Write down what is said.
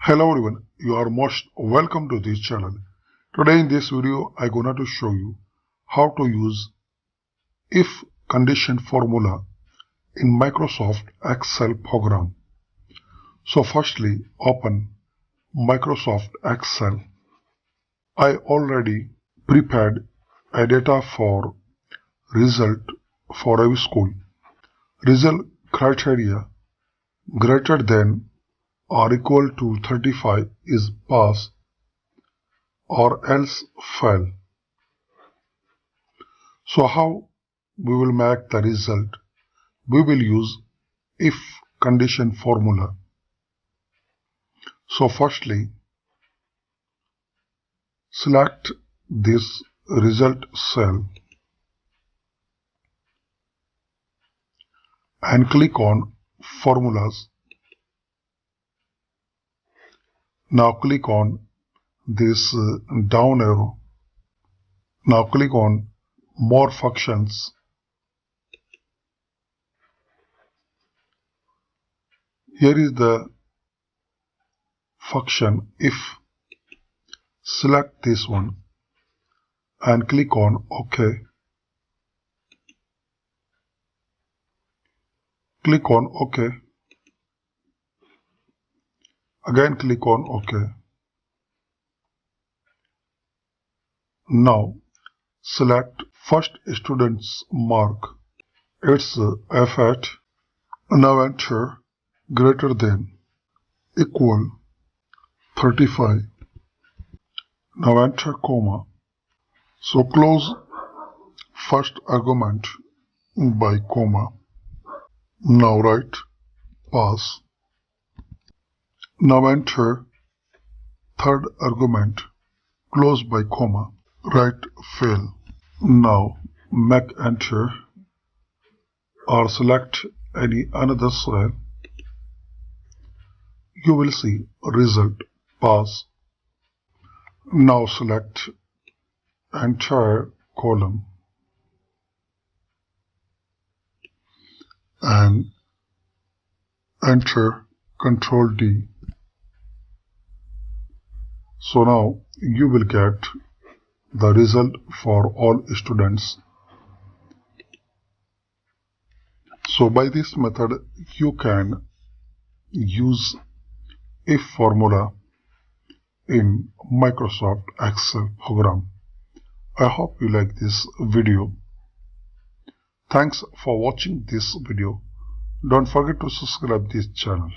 Hello everyone, you are most welcome to this channel. Today in this video I gonna to show you how to use if condition formula in Microsoft Excel program. So firstly open Microsoft Excel. I already prepared a data for result for every school. Result criteria greater than or equal to 35 is pass or else fail. So how we will make the result? We will use if condition formula. So firstly, select this result cell and click on formulas. Now click on this down arrow. Now click on more functions. Here is the function if. Select this one and click on OK. Click on OK. Again click on OK. Now select first student's mark. It's F8. Now enter greater than equal 35. Now enter comma. So close first argument by comma. Now write pass. Now enter third argument, close by comma, write fail. Now make enter or select any another cell. You will see result pass. Now select entire column and enter Ctrl D. So now you will get the result for all students. So by this method you can use if formula in Microsoft Excel program. I hope you like this video. Thanks for watching this video. Don't forget to subscribe this channel.